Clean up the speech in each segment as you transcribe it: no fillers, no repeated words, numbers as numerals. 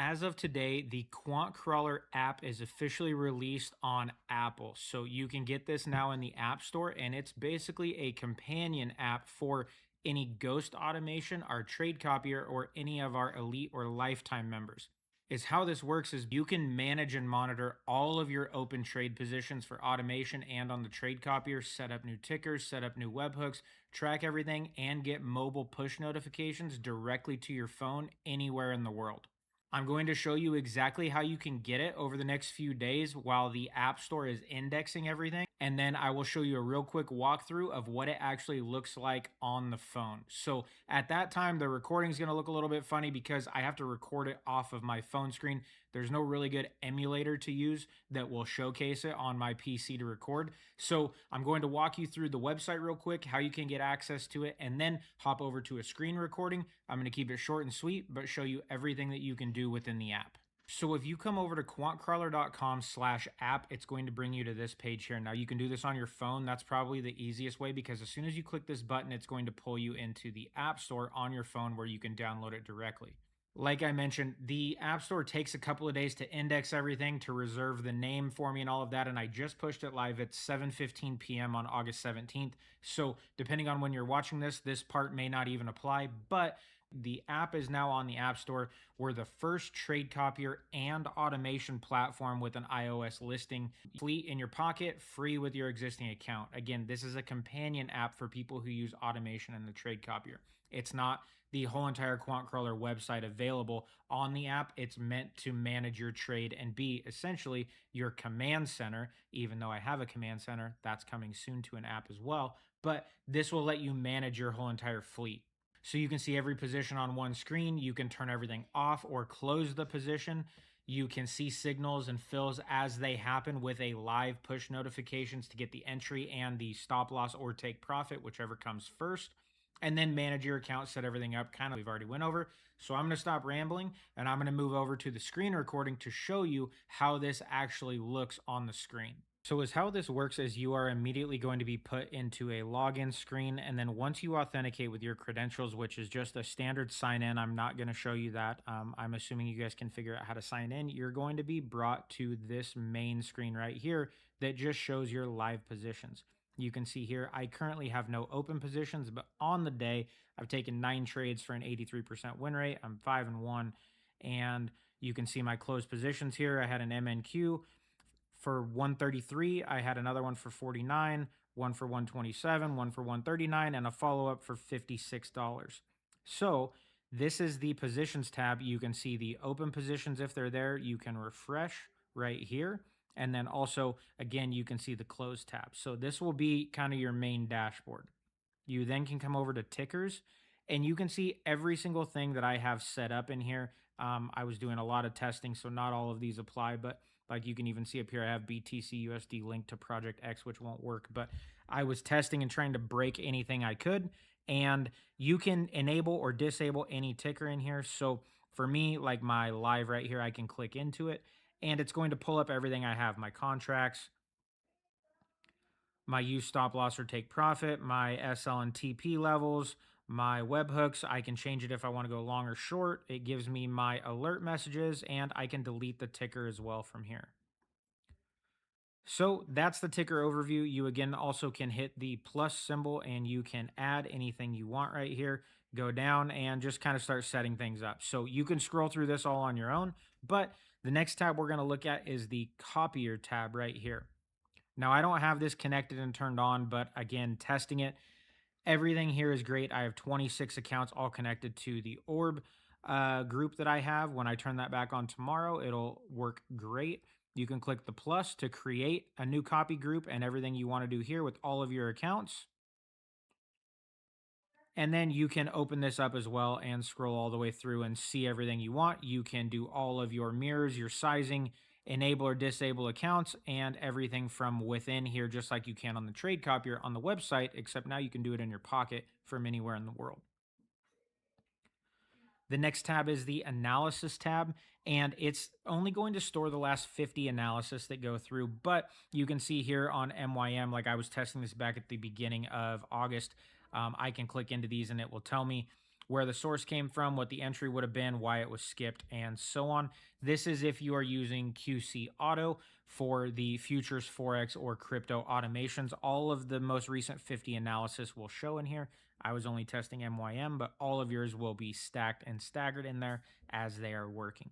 as of today, the QuantCrawler app is officially released on Apple. So you can get this now in the App Store, and it's basically a companion app for any ghost automation, our trade copier, or any of our elite or lifetime members. Is how this works is you can manage and monitor all of your open trade positions for automation and on the trade copier, set up new tickers, set up new webhooks, track everything, and get mobile push notifications directly to your phone anywhere in the world. I'm going to show you exactly how you can get it over the next few days while the App Store is indexing everything. And then I will show you a real quick walkthrough of what it actually looks like on the phone. So at that time, the recording is going to look a little bit funny because I have to record it off of my phone screen. There's no really good emulator to use that will showcase it on my PC to record. So I'm going to walk you through the website real quick, how you can get access to it, and then hop over to a screen recording. I'm going to keep it short and sweet, but show you everything that you can do within the app. So if you come over to quantcrawler.com/app, it's going to bring you to this page here. Now you can do this on your phone. That's probably the easiest way because as soon as you click this button, it's going to pull you into the App Store on your phone where you can download it directly. Like I mentioned, the App Store takes a couple of days to index everything, to reserve the name for me and all of that. And I just pushed it live at 7:15 p.m. on August 17th. So depending on when you're watching this part may not even apply, but the app is now on the App Store. We're the first trade copier and automation platform with an iOS listing. Fleet in your pocket, free with your existing account. Again, this is a companion app for people who use automation and the trade copier. It's not the whole entire QuantCrawler website available on the app. It's meant to manage your trade and be essentially your command center. Even though I have a command center, that's coming soon to an app as well. But this will let you manage your whole entire fleet. So you can see every position on one screen. You can turn everything off or close the position. You can see signals and fills as they happen with a live push notifications to get the entry and the stop loss or take profit, whichever comes first. And then manage your account, set everything up, kind of we've already went over. So I'm going to stop rambling and I'm going to move over to the screen recording to show you how this actually looks on the screen. So as how this works is you are immediately going to be put into a login screen. And then once you authenticate with your credentials, which is just a standard sign in, I'm not going to show you that. I'm assuming you guys can figure out how to sign in. You're going to be brought to this main screen right here that just shows your live positions. You can see here, I currently have no open positions, but on the day, I've taken 9 trades for an 83% win rate. I'm 5-1. And you can see my closed positions here. I had an MNQ for 133. I had another one for 49, one for 127, one for 139, and a follow-up for $56. So this is the positions tab. You can see the open positions if they're there. You can refresh right here. And then also, again, you can see the close tab. So this will be kind of your main dashboard. You then can come over to tickers and you can see every single thing that I have set up in here. I was doing a lot of testing, so not all of these apply, but like you can even see up here, I have BTC USD linked to Project X, which won't work, but I was testing and trying to break anything I could. And you can enable or disable any ticker in here. So for me, like my live right here, I can click into it and it's going to pull up everything I have, my contracts, my use stop loss or take profit, my SL and TP levels, my webhooks. I can change it if I want to go long or short. It gives me my alert messages and I can delete the ticker as well from here. So that's the ticker overview. You again also can hit the plus symbol and you can add anything you want right here. Go down and just kind of start setting things up. So you can scroll through this all on your own, but the next tab we're going to look at is the Copier tab right here. Now, I don't have this connected and turned on, but again, testing it, everything here is great. I have 26 accounts all connected to the Orb group that I have. When I turn that back on tomorrow, it'll work great. You can click the plus to create a new copy group and everything you want to do here with all of your accounts. And then you can open this up as well and scroll all the way through and see everything you want. You can do all of your mirrors, your sizing, enable or disable accounts, and everything from within here, just like you can on the trade copier on the website, except now you can do it in your pocket from anywhere in the world. The next tab is the analysis tab, and it's only going to store the last 50 analysis that go through. But you can see here on MYM, like I was testing this back at the beginning of August, I can click into these and it will tell me where the source came from, what the entry would have been, why it was skipped, and so on. This is if you are using QC Auto for the futures, Forex, or crypto automations. All of the most recent 50 analysis will show in here. I was only testing MYM, but all of yours will be stacked and staggered in there as they are working.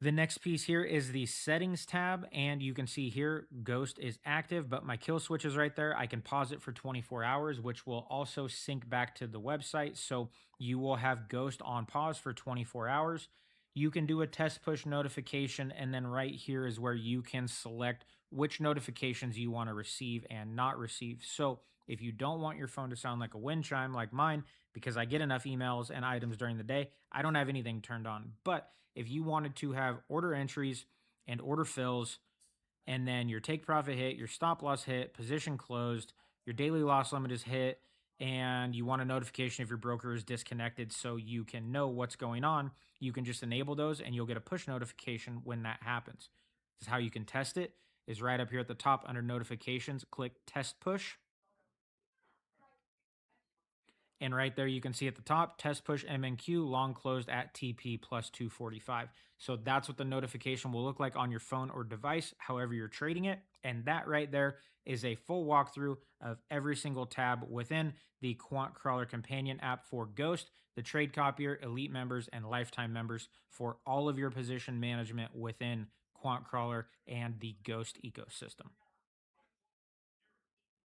The next piece here is the settings tab, and you can see here Ghost is active, but my kill switch is right there. I can pause it for 24 hours, which will also sync back to the website. So you will have Ghost on pause for 24 hours. You can do a test push notification, and then right here is where you can select which notifications you want to receive and not receive. So if you don't want your phone to sound like a wind chime like mine, because I get enough emails and items during the day, I don't have anything turned on. But if you wanted to have order entries and order fills, and then your take profit hit, your stop loss hit, position closed, your daily loss limit is hit, and you want a notification if your broker is disconnected so you can know what's going on, you can just enable those and you'll get a push notification when that happens. This is how you can test it, is right up here at the top under notifications, click test push. And right there, you can see at the top, test push MNQ long closed at TP plus 245. So that's what the notification will look like on your phone or device, however you're trading it. And that right there is a full walkthrough of every single tab within the QuantCrawler companion app for Ghost, the Trade Copier, Elite members, and Lifetime members for all of your position management within QuantCrawler and the Ghost ecosystem.